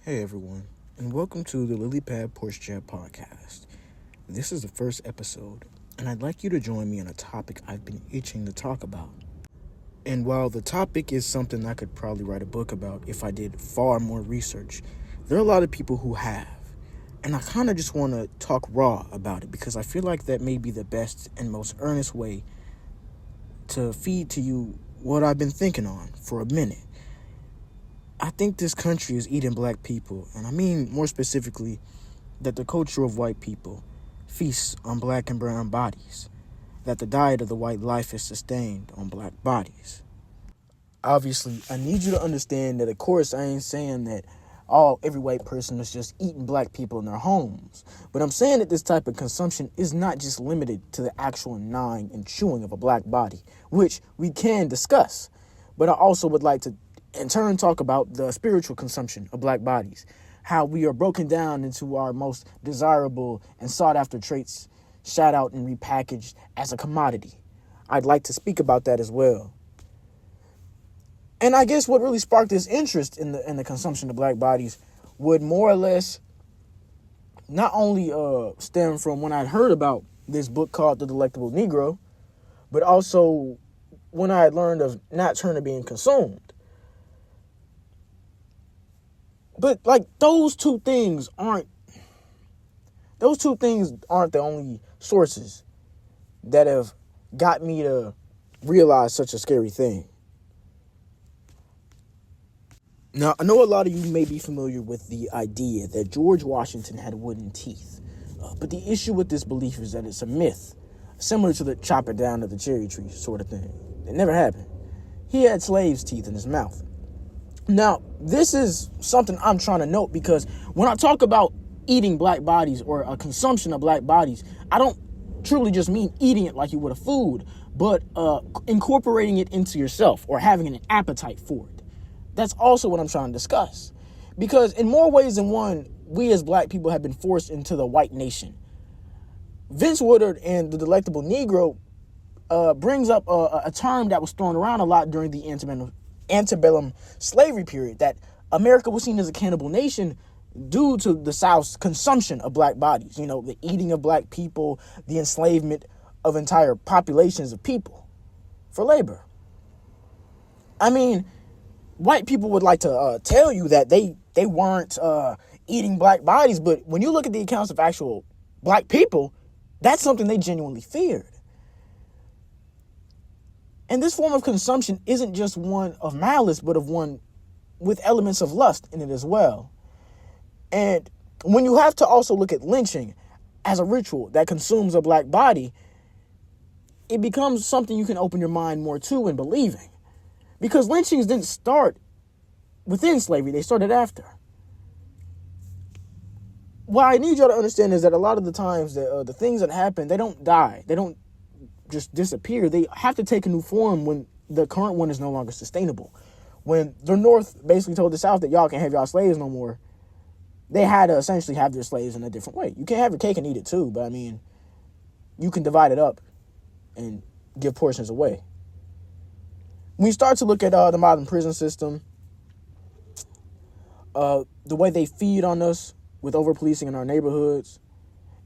Hey everyone, and welcome to the Lily Pad Porch Chat podcast. This is the first episode, and I'd like you to join me on a topic I've been itching to talk about. And while the topic is something I could probably write a book about if I did far more research, there are a lot of people who have. And I kind of just want to talk raw about it because I feel like that may be the best and most earnest way to feed to you what I've been thinking on for a minute. I think this country is eating black people, and I mean more specifically that the culture of white people feasts on black and brown bodies, that the diet of the white life is sustained on black bodies. Obviously, I need you to understand that, of course, I ain't saying that every white person is just eating black people in their homes, but I'm saying that this type of consumption is not just limited to the actual gnawing and chewing of a black body, which we can discuss, but I also would like to in turn talk about the spiritual consumption of black bodies, how we are broken down into our most desirable and sought after traits, shot out and repackaged as a commodity. I'd like to speak about that as well. And I guess what really sparked this interest in the consumption of black bodies would more or less not only stem from when I'd heard about this book called The Delectable Negro, but also when I had learned of Nat Turner being consumed. But like those two things aren't the only sources that have got me to realize such a scary thing. Now, I know a lot of you may be familiar with the idea that George Washington had wooden teeth. But the issue with this belief is that it's a myth, similar to the chop it down to the cherry tree sort of thing. It never happened. He had slaves' teeth in his mouth. Now, this is something I'm trying to note because when I talk about eating black bodies or a consumption of black bodies, I don't truly just mean eating it like you would a food, but incorporating it into yourself or having an appetite for it. That's also what I'm trying to discuss. Because in more ways than one, we as black people have been forced into the white nation. Vince Woodard and The Delectable Negro brings up a term that was thrown around a lot during the antebellum slavery period, that America was seen as a cannibal nation due to the South's consumption of black bodies. You know, the eating of black people, the enslavement of entire populations of people for labor. I mean, white people would like to tell you that they weren't eating black bodies, but when you look at the accounts of actual black people, that's something they genuinely feared. And this form of consumption isn't just one of malice, but of one with elements of lust in it as well. And when you have to also look at lynching as a ritual that consumes a black body, it becomes something you can open your mind more to in believing. Because lynchings didn't start within slavery, they started after. What I need y'all to understand is that a lot of the times the things that happen, they don't die. They don't just disappear. They have to take a new form when the current one is no longer sustainable. When the North basically told the South that y'all can't have y'all slaves no more, they had to essentially have their slaves in a different way. You can't have your cake and eat it too, but I mean, you can divide it up and give portions away. When you start to look at the modern prison system, the way they feed on us with over-policing in our neighborhoods,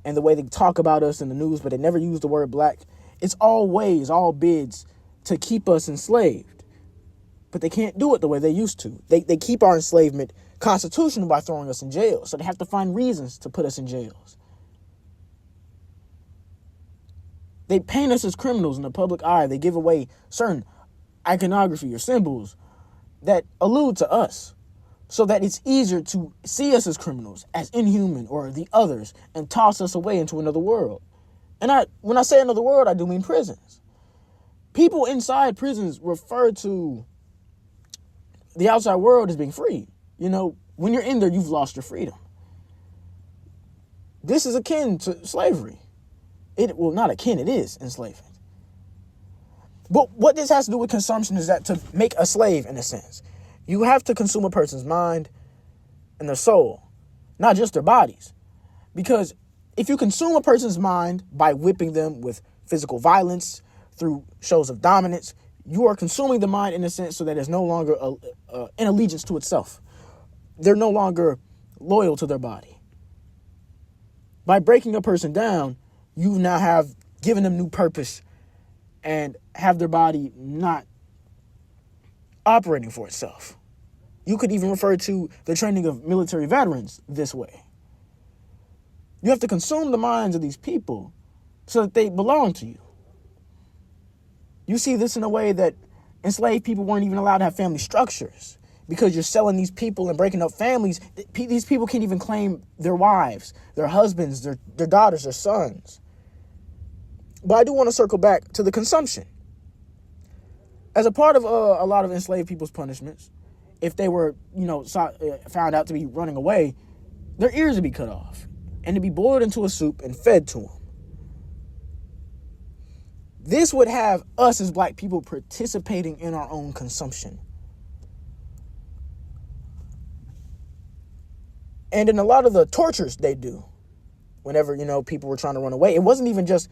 and the way they talk about us in the news, but they never use the word black, it's all bids to keep us enslaved. But they can't do it the way they used to. They keep our enslavement constitutional by throwing us in jail. So they have to find reasons to put us in jails. They paint us as criminals in the public eye. They give away certain iconography or symbols that allude to us, so that it's easier to see us as criminals, as inhuman or the others, and toss us away into another world. And when I say another world, I do mean prisons. People inside prisons refer to the outside world as being free. You know, when you're in there, you've lost your freedom. This is akin to slavery. It is enslavement. But what this has to do with consumption is that to make a slave, in a sense, you have to consume a person's mind and their soul, not just their bodies. Because if you consume a person's mind by whipping them with physical violence through shows of dominance, you are consuming the mind in a sense so that it's no longer an allegiance to itself. they're no longer loyal to their body. By breaking a person down, you now have given them new purpose and have their body not operating for itself. You could even refer to the training of military veterans this way. You have to consume the minds of these people so that they belong to you. You see this in a way that enslaved people weren't even allowed to have family structures because you're selling these people and breaking up families. These people can't even claim their wives, their husbands, their daughters, their sons. But I do want to circle back to the consumption. As a part of a lot of enslaved people's punishments, if they were, found out to be running away, their ears would be cut off and to be boiled into a soup and fed to them. This would have us as black people participating in our own consumption. And in a lot of the tortures they do, whenever, people were trying to run away, it wasn't even just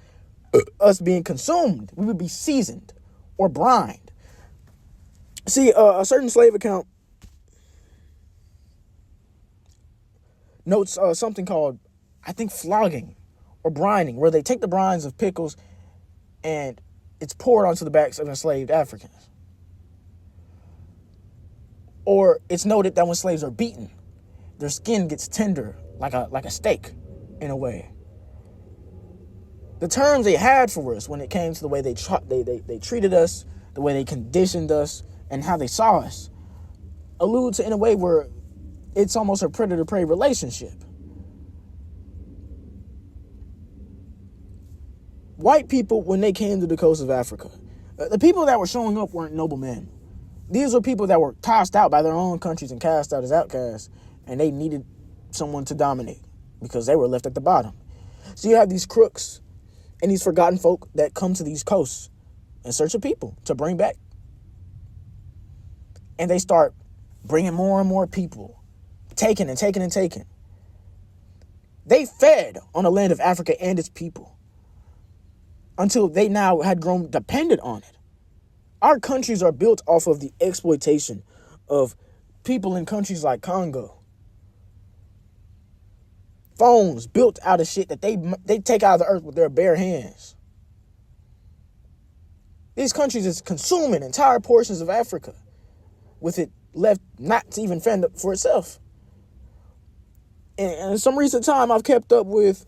us being consumed. We would be seasoned or brined. See, a certain slave account notes something called, I think, flogging or brining, where they take the brines of pickles and it's poured onto the backs of enslaved Africans. Or it's noted that when slaves are beaten, their skin gets tender like a steak in a way. The terms they had for us when it came to the way they treated us, the way they conditioned us, and how they saw us, allude to in a way where it's almost a predator-prey relationship. White people, when they came to the coast of Africa, the people that were showing up weren't noble men. These were people that were tossed out by their own countries and cast out as outcasts, and they needed someone to dominate because they were left at the bottom. So you have these crooks and these forgotten folk that come to these coasts in search of people to bring back. And they start bringing more and more people, taking and taking and taking. They fed on the land of Africa and its people until they now had grown dependent on it. Our countries are built off of the exploitation of people in countries like Congo. Phones built out of shit that they take out of the earth with their bare hands. These countries is consuming entire portions of Africa with it left not to even fend for itself. And in some recent time, I've kept up with,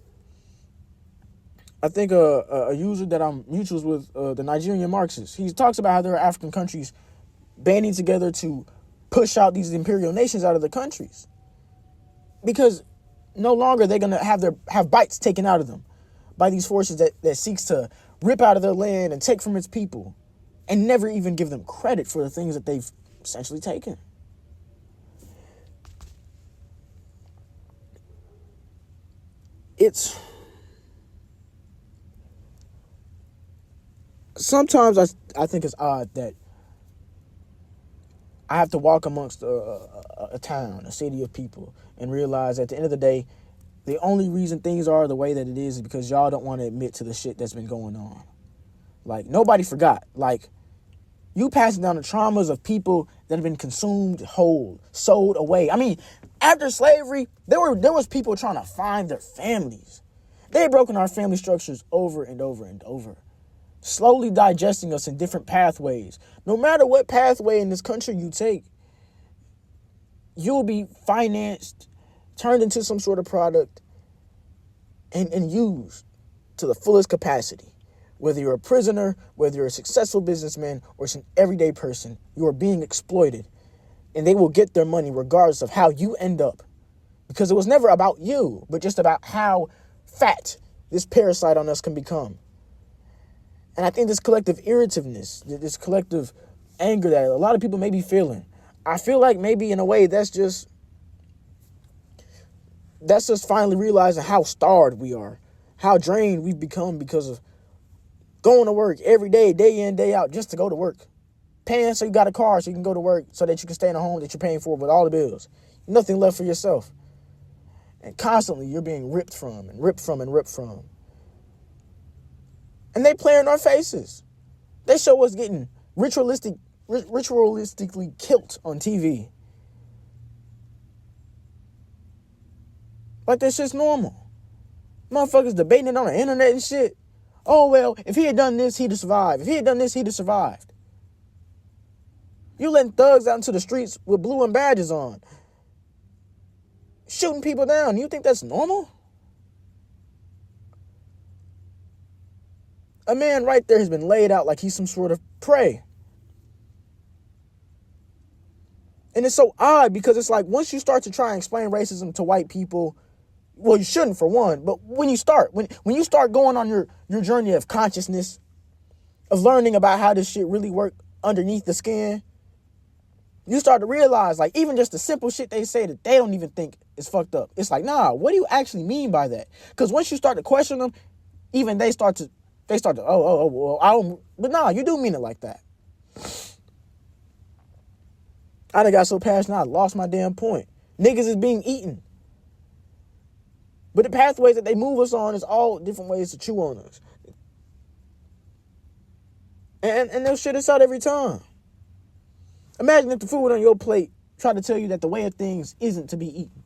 I think, a user that I'm mutuals with, the Nigerian Marxists. He talks about how there are African countries banding together to push out these imperial nations out of the countries. Because no longer they're going to have bites taken out of them by these forces that seeks to rip out of their land and take from its people and never even give them credit for the things that they've essentially taken. It's sometimes I think it's odd that I have to walk amongst a town, a city of people, and realize at the end of the day, the only reason things are the way that it is because y'all don't want to admit to the shit that's been going on. Like, nobody forgot. Like, you passing down the traumas of people that have been consumed whole, sold away. I mean, after slavery, there was people trying to find their families. They had broken our family structures over and over and over, slowly digesting us in different pathways. No matter what pathway in this country you take, you'll be financed, turned into some sort of product, and used to the fullest capacity. Whether you're a prisoner, whether you're a successful businessman, or just an everyday person, you are being exploited. And they will get their money regardless of how you end up. Because it was never about you, but just about how fat this parasite on us can become. And I think this collective irritativeness, this collective anger that a lot of people may be feeling, I feel like maybe in a way that's just finally realizing how starved we are, how drained we've become because of going to work every day, day in, day out, just to go to work. Paying so you got a car so you can go to work so that you can stay in a home that you're paying for with all the bills. Nothing left for yourself. And constantly you're being ripped from and ripped from and ripped from. And they play in our faces. They show us getting ritualistically killed on TV. Like that shit's normal. Motherfuckers debating it on the internet and shit. Oh, well, if he had done this, he'd have survived. If he had done this, he'd have survived. You letting thugs out into the streets with blue and badges on, shooting people down. You think that's normal? A man right there has been laid out like he's some sort of prey. And it's so odd because it's like once you start to try and explain racism to white people, well, you shouldn't for one, but when you start going on your journey of consciousness, of learning about how this shit really work underneath the skin, you start to realize like even just the simple shit they say that they don't even think is fucked up. It's like, nah, what do you actually mean by that? Because once you start to question them, even they start to, well, I don't, but nah, you do mean it like that. I done got so passionate, I lost my damn point. Niggas is being eaten. But the pathways that they move us on is all different ways to chew on us. And they'll shit us out every time. Imagine if the food on your plate tried to tell you that the way of things isn't to be eaten.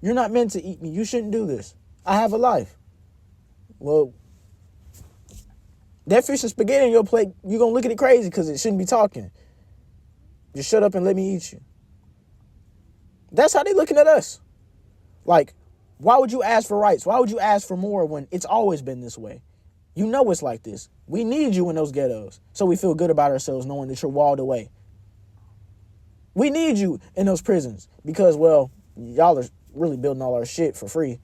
You're not meant to eat me. You shouldn't do this. I have a life. Well, that fish and spaghetti on your plate, you're going to look at it crazy because it shouldn't be talking. Just shut up and let me eat you. That's how they looking at us. Like, why would you ask for rights? Why would you ask for more when it's always been this way? You know it's like this. We need you in those ghettos so we feel good about ourselves knowing that you're walled away. We need you in those prisons because, well, y'all are really building all our shit for free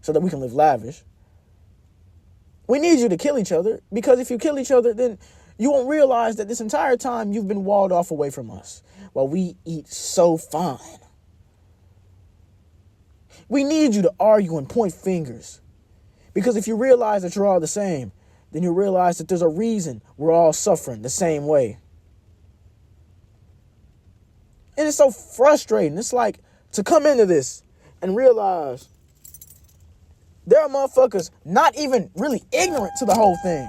so that we can live lavish. We need you to kill each other because if you kill each other, then you won't realize that this entire time you've been walled off away from us while we eat so fine. We need you to argue and point fingers because if you realize that you're all the same, then you realize that there's a reason we're all suffering the same way. And it's so frustrating. It's like to come into this and realize there are motherfuckers not even really ignorant to the whole thing.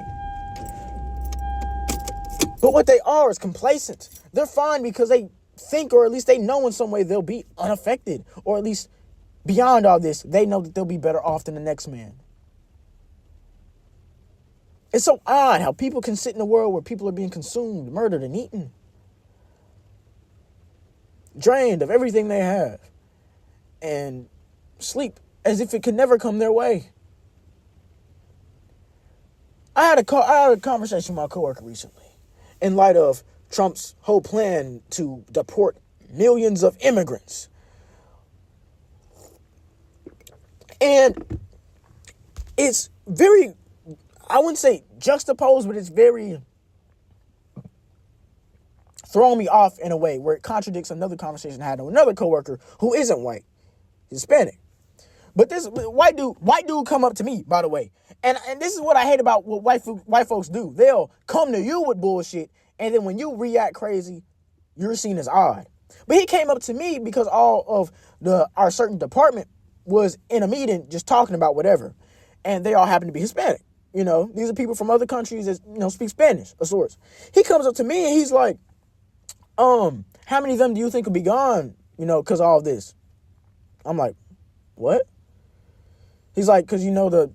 But what they are is complacent. They're fine because they think, or at least they know in some way they'll be unaffected. Or at least beyond all this, they know that they'll be better off than the next man. It's so odd how people can sit in a world where people are being consumed, murdered, and eaten. Drained of everything they have. And sleep as if it could never come their way. I had a conversation with my coworker recently in light of Trump's whole plan to deport millions of immigrants. And it's very, I wouldn't say juxtaposed, but it's very throwing me off in a way where it contradicts another conversation I had with another coworker who isn't white, Hispanic. But this white dude come up to me, by the way. And this is what I hate about what white folks do. They'll come to you with bullshit, and then when you react crazy, you're seen as odd. But he came up to me because all of our certain department was in a meeting just talking about whatever. And they all happen to be Hispanic. You know, these are people from other countries that, you know, speak Spanish of sorts. He comes up to me and he's like, how many of them do you think will be gone, you know, because of all this? I'm like, what? He's like, because you know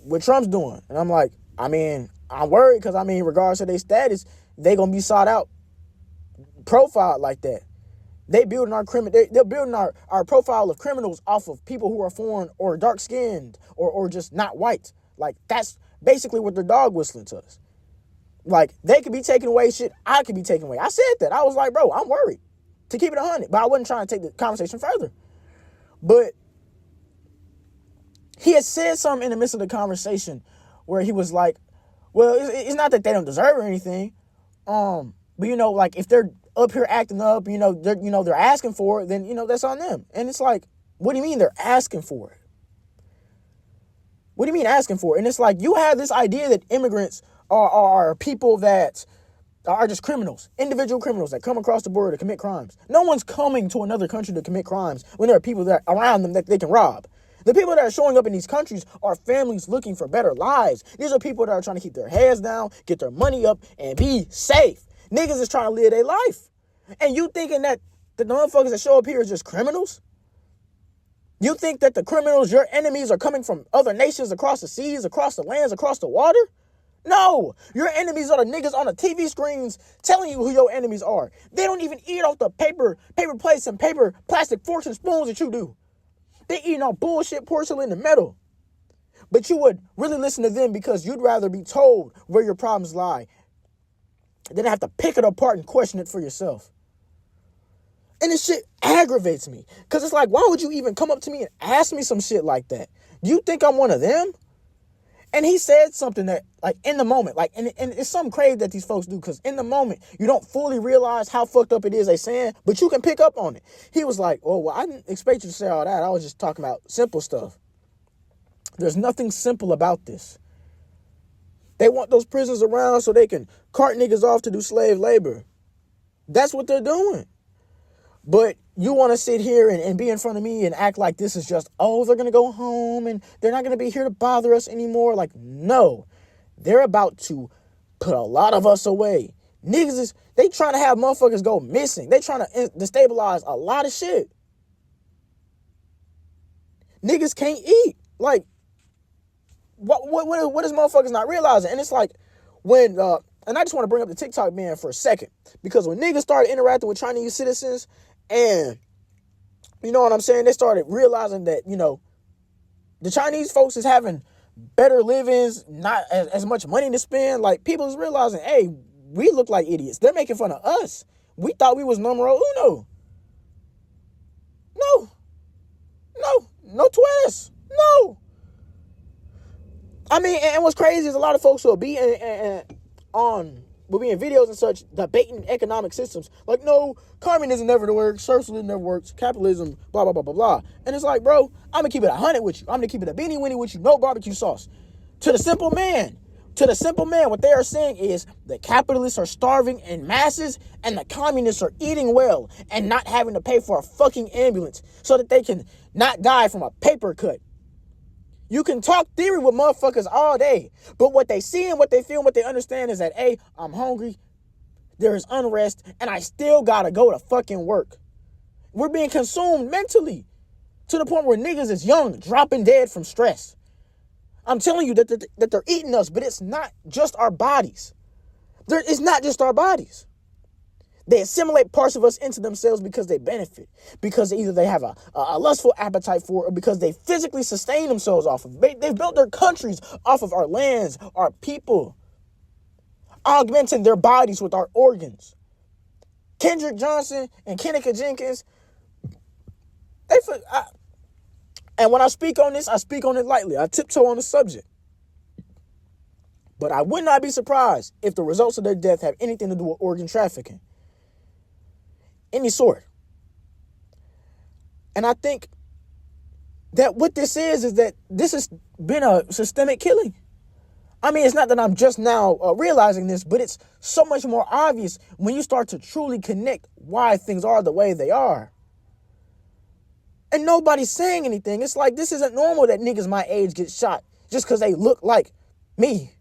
what Trump's doing. And I'm like, I mean, I'm worried because, I mean, regardless of their status, they going to be sought out, profiled like that. They're building our profile of criminals off of people who are foreign or dark-skinned or just not white. Like, that's basically what they're dog whistling to us. Like, they could be taking away shit I could be taking away. I said that. I was like, bro, I'm worried. To keep it 100. But I wasn't trying to take the conversation further. But he had said something in the midst of the conversation where he was like, well, it's not that they don't deserve or anything. But, you know, like, if they're up here acting up, they're asking for it, then, you know, that's on them. And it's like, what do you mean they're asking for it? What do you mean asking for it? And it's like, you have this idea that immigrants are people that are just criminals, individual criminals that come across the border to commit crimes. No one's coming to another country to commit crimes when there are people that are around them that they can rob. The people that are showing up in these countries are families looking for better lives. These are people that are trying to keep their heads down, get their money up, and be safe. Niggas is trying to live their life. And you thinking that the motherfuckers that show up here is just criminals? You think that the criminals, your enemies, are coming from other nations across the seas, across the lands, across the water? No, your enemies are the niggas on the TV screens telling you who your enemies are. They don't even eat off the paper plates and paper plastic forks and spoons that you do. They eating on bullshit porcelain and metal. But you would really listen to them because you'd rather be told where your problems lie than have to pick it apart and question it for yourself. And this shit aggravates me. Because it's like, why would you even come up to me and ask me some shit like that? Do you think I'm one of them? And he said something that, like, in the moment, like, and it's something crazy that these folks do, because in the moment, you don't fully realize how fucked up it is they saying, but you can pick up on it. He was like, oh, well, I didn't expect you to say all that. I was just talking about simple stuff. There's nothing simple about this. They want those prisons around so they can cart niggas off to do slave labor. That's what they're doing. But you want to sit here and be in front of me and act like this is just, oh, they're going to go home and they're not going to be here to bother us anymore. Like, no, they're about to put a lot of us away. Niggas they trying to have motherfuckers go missing. They trying to destabilize a lot of shit. Niggas can't eat. Like, what is motherfuckers not realizing? And it's like when, and I just want to bring up the TikTok ban for a second, because when niggas started interacting with Chinese citizens, and you know what I'm saying, they started realizing that, you know, the Chinese folks is having better livings, not as much money to spend. Like, people is realizing, hey, we look like idiots. They're making fun of us. We thought we was numero uno. No twist. No. I mean, and what's crazy is a lot of folks will be will be in videos and such debating economic systems. Like, no, communism never works, socialism never works, capitalism, blah, blah, blah, blah, blah. And it's like, bro, I'm going to keep it 100 with you. I'm going to keep it a beanie winnie with you, no barbecue sauce. To the simple man, what they are saying is the capitalists are starving in masses and the communists are eating well and not having to pay for a fucking ambulance so that they can not die from a paper cut. You can talk theory with motherfuckers all day, but what they see and what they feel and what they understand is that, hey, I'm hungry, there is unrest, and I still gotta go to fucking work. We're being consumed mentally to the point where niggas is young, dropping dead from stress. I'm telling you that they're eating us, but it's not just our bodies. It's not just our bodies. They assimilate parts of us into themselves because they benefit, because either they have a lustful appetite for it, or because they physically sustain themselves off of it. They've built their countries off of our lands, our people, augmenting their bodies with our organs. Kendrick Johnson and Kenneka Jenkins, and when I speak on this, I speak on it lightly. I tiptoe on the subject. But I would not be surprised if the results of their death have anything to do with organ trafficking. Any sort. And I think that what this is that this has been a systemic killing. I mean, it's not that I'm just now realizing this, but it's so much more obvious when you start to truly connect why things are the way they are. And nobody's saying anything. It's like, this isn't normal that niggas my age get shot just because they look like me.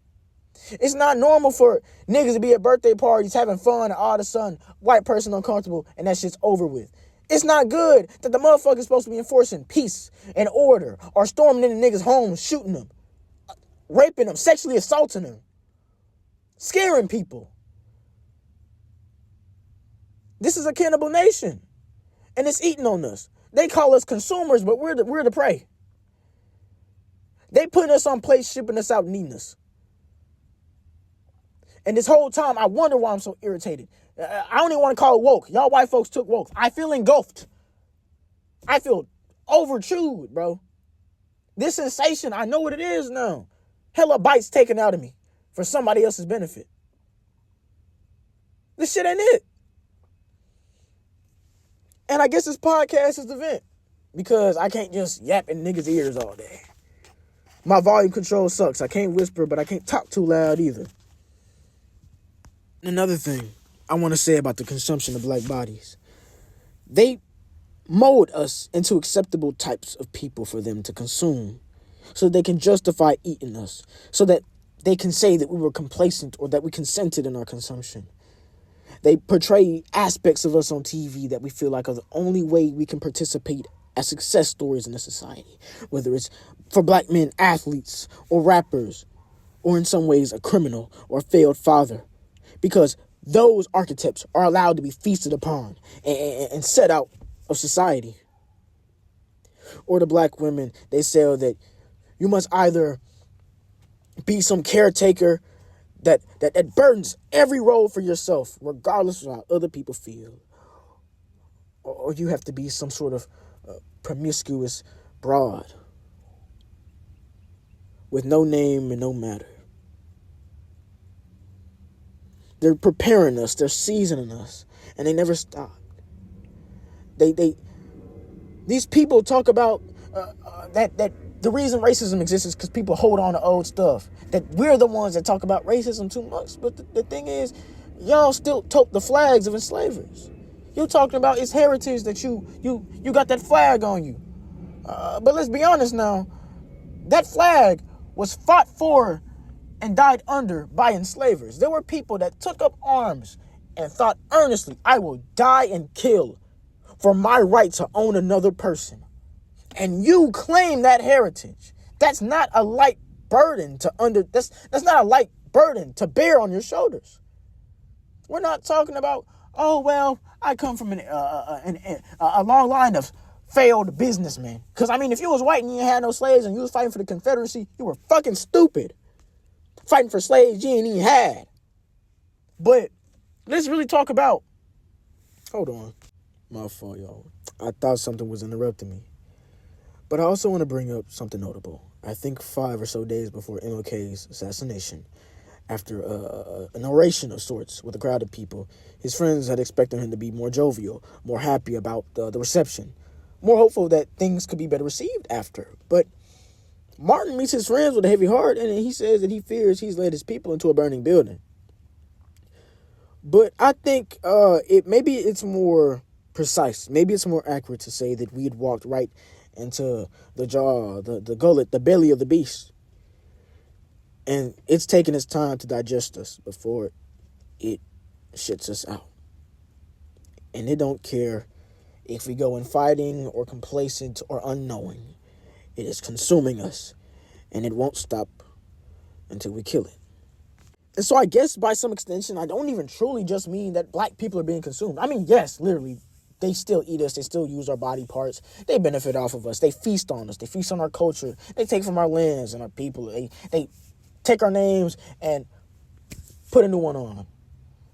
It's not normal for niggas to be at birthday parties having fun and all of a sudden white person uncomfortable and that shit's over with. It's not good that the motherfucker's supposed to be enforcing peace and order or storming into niggas' homes, shooting them, raping them, sexually assaulting them, scaring people. This is a cannibal nation and it's eating on us. They call us consumers, but we're the prey. They putting us on plates, shipping us out and eating us. And this whole time, I wonder why I'm so irritated. I don't even want to call it woke. Y'all white folks took woke. I feel engulfed. I feel overchewed, bro. This sensation, I know what it is now. Hella bites taken out of me for somebody else's benefit. This shit ain't it. And I guess this podcast is the vent, because I can't just yap in niggas' ears all day. My volume control sucks. I can't whisper, but I can't talk too loud either. Another thing I want to say about the consumption of black bodies. They mold us into acceptable types of people for them to consume so they can justify eating us, so that they can say that we were complacent or that we consented in our consumption. They portray aspects of us on TV that we feel like are the only way we can participate as success stories in a society, whether it's for black men, athletes, or rappers, or in some ways a criminal or a failed father, because those archetypes are allowed to be feasted upon and set out of society. Or the black women, they say that you must either be some caretaker that burdens every role for yourself, regardless of how other people feel, or you have to be some sort of promiscuous broad with no name and no matter. They're preparing us, they're seasoning us, and they never stop. These people talk about that the reason racism exists is because people hold on to old stuff. That we're the ones that talk about racism too much. But the thing is, y'all still tote the flags of enslavers. You're talking about its heritage that you got that flag on you. But let's be honest now. That flag was fought for and died under by enslavers. There were people that took up arms and thought earnestly, I will die and kill for my right to own another person. And you claim that heritage. That's not a light burden that's not a light burden to bear on your shoulders. We're not talking about, oh, well, I come from a long line of failed businessmen. Because, I mean, if you was white and you had no slaves and you was fighting for the Confederacy, you were fucking stupid. Fighting for slaves you ain't even had. But let's really talk about... Hold on. My fault, y'all. I thought something was interrupting me. But I also want to bring up something notable. I think 5 or so days before MLK's assassination, after an oration of sorts with a crowd of people, his friends had expected him to be more jovial, more happy about the reception, more hopeful that things could be better received after. But Martin meets his friends with a heavy heart, and he says that he fears he's led his people into a burning building. But I think maybe it's more precise, maybe it's more accurate to say that we had walked right into the jaw, the gullet, the belly of the beast. And it's taking its time to digest us before it shits us out. And it don't care if we go in fighting or complacent or unknowing. It is consuming us, and it won't stop until we kill it. And so I guess by some extension, I don't even truly just mean that black people are being consumed. I mean, yes, literally, they still eat us. They still use our body parts. They benefit off of us. They feast on us. They feast on our culture. They take from our lands and our people. They take our names and put a new one on them.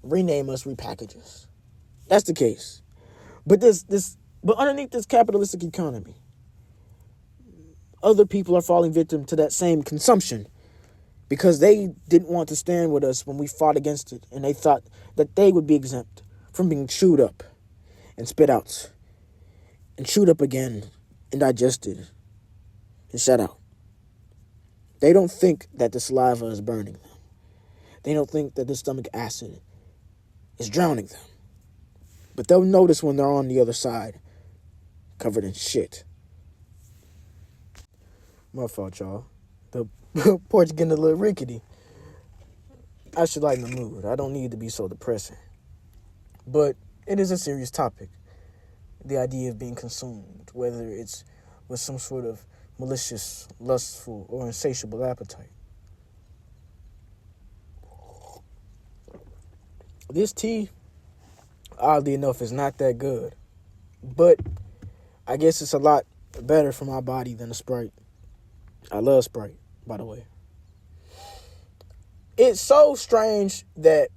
Rename us, repackage us. That's the case. But but underneath this capitalistic economy, other people are falling victim to that same consumption because they didn't want to stand with us when we fought against it, and they thought that they would be exempt from being chewed up and spit out and chewed up again and digested and shut out. They don't think that the saliva is burning them. They don't think that the stomach acid is drowning them. But they'll notice when they're on the other side, covered in shit. My fault, y'all. The porch getting a little rickety. I should lighten the mood. I don't need to be so depressing. But it is a serious topic. The idea of being consumed, whether it's with some sort of malicious, lustful, or insatiable appetite. This tea, oddly enough, is not that good. But I guess it's a lot better for my body than a Sprite. I love Sprite, by the way. It's so strange that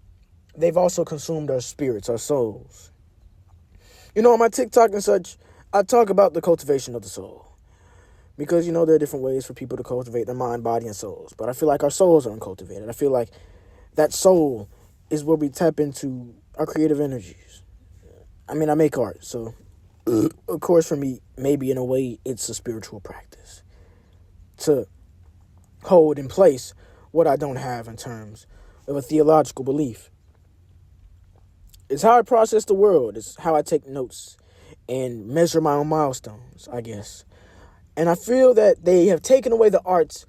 they've also consumed our spirits, our souls. You know, on my TikTok and such, I talk about the cultivation of the soul. Because, you know, there are different ways for people to cultivate their mind, body, and souls. But I feel like our souls are uncultivated. I feel like that soul is where we tap into our creative energies. I mean, I make art, so of course for me, maybe in a way, it's a spiritual practice. To hold in place what I don't have in terms of a theological belief. It's how I process the world. It's how I take notes and measure my own milestones, I guess. And I feel that they have taken away the arts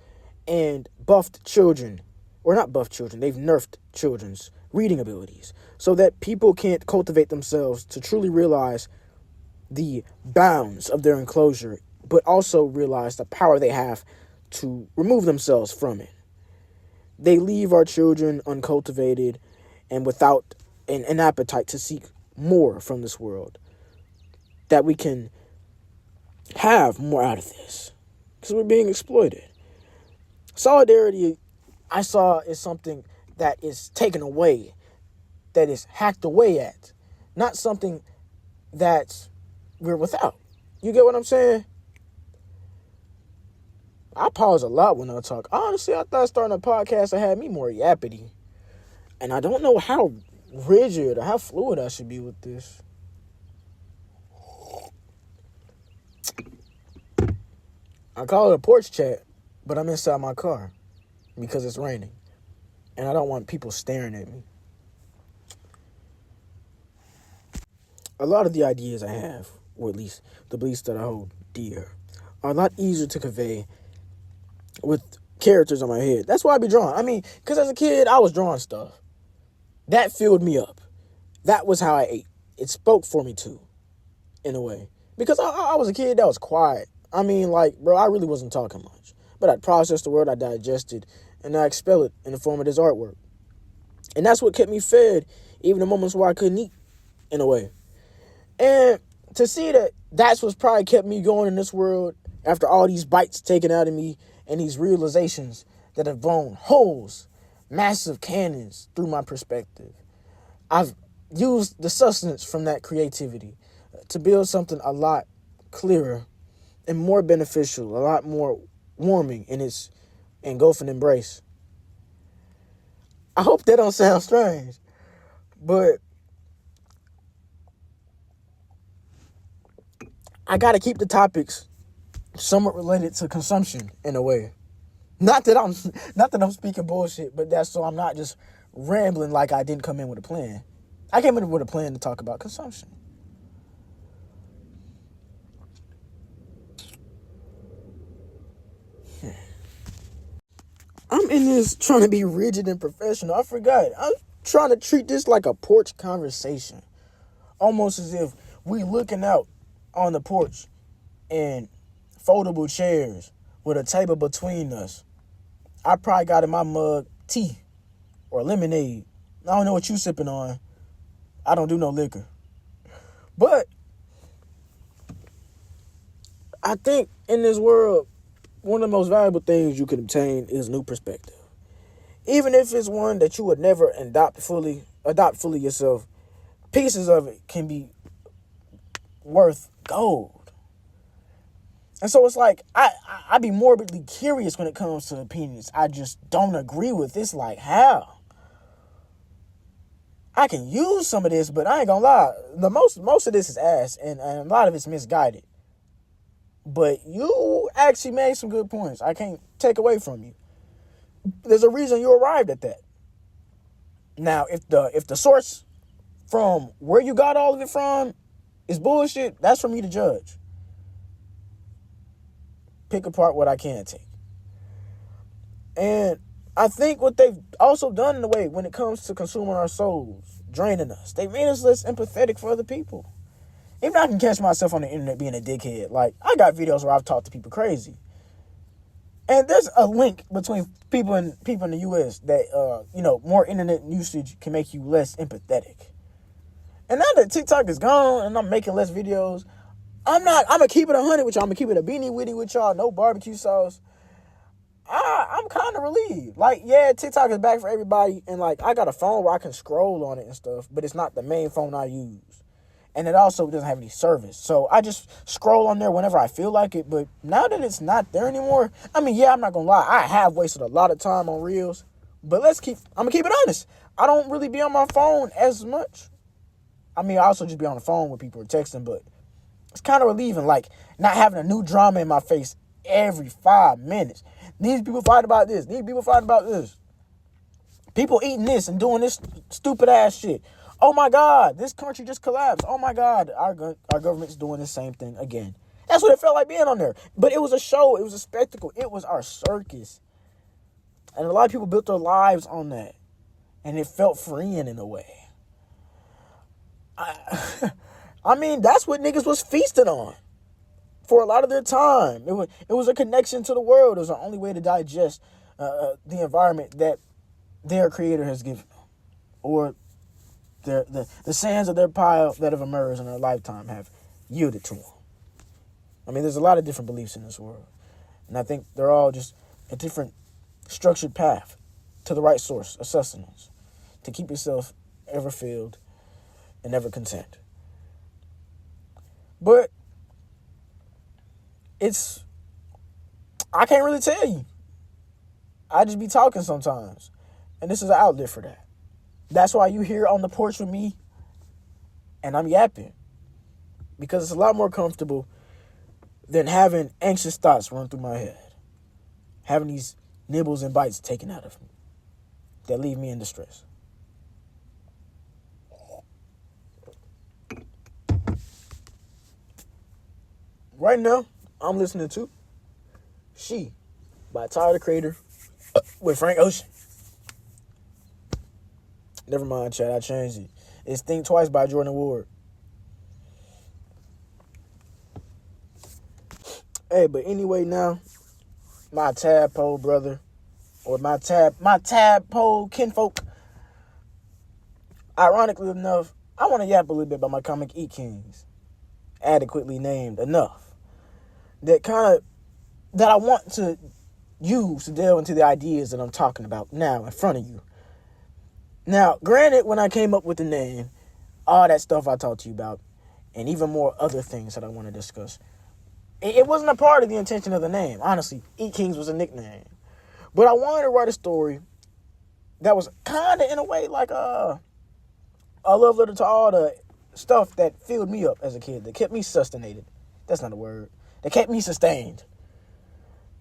and buffed children, or not buffed children, they've nerfed children's reading abilities so that people can't cultivate themselves to truly realize the bounds of their enclosure, but also realize the power they have to remove themselves from it. They leave our children uncultivated and without an appetite to seek more from this world, that we can have more out of this, because we're being exploited. Solidarity, I saw, is something that is taken away, that is hacked away at, not something that we're without. You get what I'm saying? I pause a lot when I talk. Honestly, I thought starting a podcast had me more yappity. And I don't know how rigid or how fluid I should be with this. I call it a porch chat, but I'm inside my car because it's raining. And I don't want people staring at me. A lot of the ideas I have, or at least the beliefs that I hold dear, are a lot easier to convey with characters on my head. That's why I be drawing. I mean, because as a kid, I was drawing stuff. That filled me up. That was how I ate. It spoke for me too, in a way. Because I was a kid that was quiet. I mean, like, bro, I really wasn't talking much. But I'd process the word, I digested, and I expel it in the form of this artwork. And that's what kept me fed, even the moments where I couldn't eat, in a way. And to see that that's what's probably kept me going in this world after all these bites taken out of me and these realizations that have blown holes, massive cannons through my perspective. I've used the sustenance from that creativity to build something a lot clearer and more beneficial, a lot more warming in its engulfing embrace. I hope that don't sound strange, but I gotta keep the topics somewhat related to consumption in a way. Not that I'm speaking bullshit, but that's so I'm not just rambling like I didn't come in with a plan. I came in with a plan to talk about consumption. I'm in this trying to be rigid and professional. I forgot. I'm trying to treat this like a porch conversation. Almost as if we looking out on the porch and foldable chairs with a table between us. I probably got in my mug tea or lemonade. I don't know what you sipping on. I don't do no liquor. But I think in this world, one of the most valuable things you can obtain is new perspective. Even if it's one that you would never adopt fully yourself, pieces of it can be worth gold. And so it's like, I be morbidly curious when it comes to opinions I just don't agree with. It's like, how? I can use some of this, but I ain't gonna lie. The most of this is ass, and a lot of it's misguided. But you actually made some good points. I can't take away from you. There's a reason you arrived at that. Now, if the source from where you got all of it from is bullshit, that's for me to judge. Pick apart what I can take. And I think what they've also done in a way when it comes to consuming our souls, draining us, they made us less empathetic for other people. Even I can catch myself on the internet being a dickhead. Like, I got videos where I've talked to people crazy. And there's a link between people in the U.S. that, more internet usage can make you less empathetic. And now that TikTok is gone and I'm making less videos, I'm going to keep it 100 with y'all. I'm going to keep it a beanie witty with y'all. No barbecue sauce. I'm kind of relieved. Like, yeah, TikTok is back for everybody. And, like, I got a phone where I can scroll on it and stuff. But it's not the main phone I use. And it also doesn't have any service. So I just scroll on there whenever I feel like it. But now that it's not there anymore, I mean, yeah, I'm not going to lie. I have wasted a lot of time on Reels. But I'm going to keep it honest. I don't really be on my phone as much. I mean, I also just be on the phone with people or texting. But it's kind of relieving, like, not having a new drama in my face every 5 minutes. These people fight about this. These people fight about this. People eating this and doing this stupid ass shit. Oh my God, this country just collapsed. Oh my God, our government's doing the same thing again. That's what it felt like being on there. But it was a show. It was a spectacle. It was our circus. And a lot of people built their lives on that. And it felt freeing in a way. I mean, that's what niggas was feasted on for a lot of their time. It was a connection to the world. It was the only way to digest the environment that their creator has given them, or the sands of their pile that have emerged in their lifetime have yielded to them. I mean, there's a lot of different beliefs in this world, and I think they're all just a different structured path to the right source of sustenance to keep yourself ever filled and ever content. But I can't really tell you. I just be talking sometimes, and this is an outlet for that. That's why you here on the porch with me, and I'm yapping, because it's a lot more comfortable than having anxious thoughts run through my head, having these nibbles and bites taken out of me that leave me in distress. Right now, I'm listening to She by Tyler, the Creator, with Frank Ocean. Never mind, chat, I changed it. It's Think Twice by Jordan Ward. Hey, but anyway now, my tadpole brother, or my tadpole kinfolk, ironically enough, I want to yap a little bit about my comic E Kings, adequately named enough, that I want to use to delve into the ideas that I'm talking about now in front of you. Now, granted, when I came up with the name, all that stuff I talked to you about, and even more other things that I want to discuss, it wasn't a part of the intention of the name. Honestly, E Kings was a nickname. But I wanted to write a story that was kind of, in a way, like a love letter to all the stuff that filled me up as a kid, that kept me sustainated. That's not a word. That kept me sustained.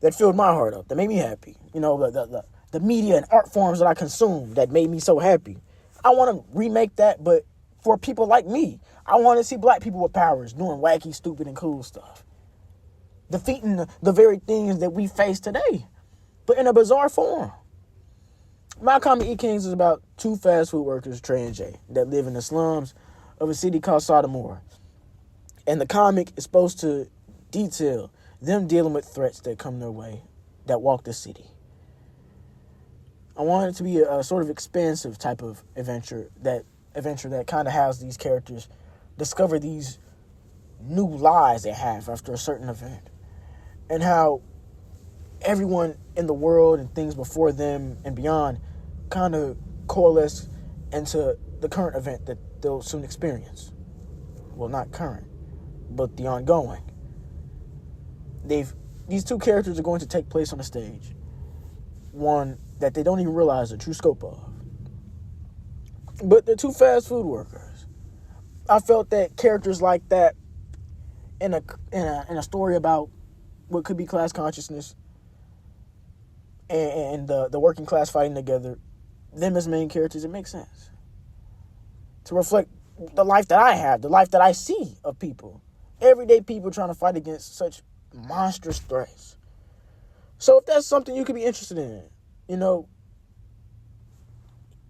That filled my heart up. That made me happy. You know, the media and art forms that I consumed that made me so happy. I want to remake that, but for people like me. I want to see black people with powers doing wacky, stupid, and cool stuff. Defeating the very things that we face today, but in a bizarre form. My comic E Kings is about two fast food workers, Trey and Jay, that live in the slums of a city called Sodomore. And the comic is supposed to detail them dealing with threats that come their way, that walk the city. I want it to be a sort of expansive type of adventure that kind of has these characters discover these new lies they have after a certain event, and how everyone in the world and things before them and beyond kind of coalesce into the current event that they'll soon experience. Well, not current, but the ongoing. These two characters are going to take place on a stage, one that they don't even realize the true scope of. But they're two fast food workers. I felt that characters like that in a story about what could be class consciousness and the working class fighting together, them as main characters, it makes sense. To reflect the life that I have, the life that I see of people. Everyday people trying to fight against such monstrous threats. So if that's something you could be interested in, you know,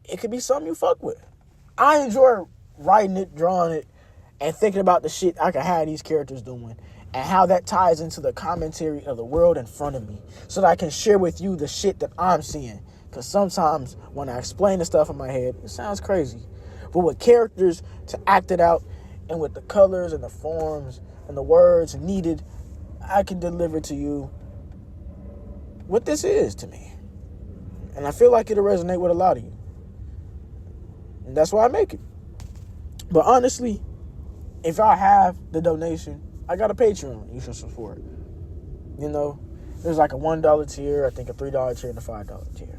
it could be something you fuck with. I enjoy writing it, drawing it, and thinking about the shit I could have these characters doing, and how that ties into the commentary of the world in front of me, so that I can share with you the shit that I'm seeing. Because sometimes when I explain the stuff in my head, it sounds crazy. But with characters to act it out, and with the colors and the forms and the words needed, I can deliver to you what this is to me. And I feel like it'll resonate with a lot of you. And that's why I make it. But honestly, if y'all have the donation, I got a Patreon you should support. You know, there's like a $1 tier, I think a $3 tier, and a $5 tier.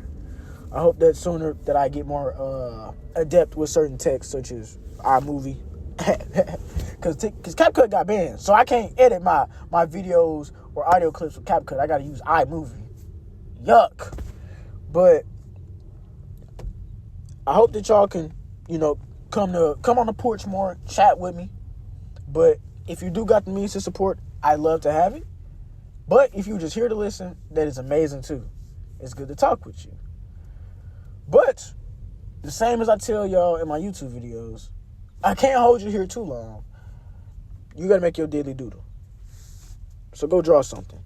I hope that sooner that I get more adept with certain texts, such as iMovie. Because CapCut got banned, so I can't edit my videos or audio clips with CapCut. I got to use iMovie. Yuck. But I hope that y'all can, you know, come on the porch more, chat with me. But if you do got the means to support, I'd love to have it. But if you're just here to listen, that is amazing too. It's good to talk with you. But the same as I tell y'all in my YouTube videos, I can't hold you here too long. You got to make your daily doodle. So go draw something.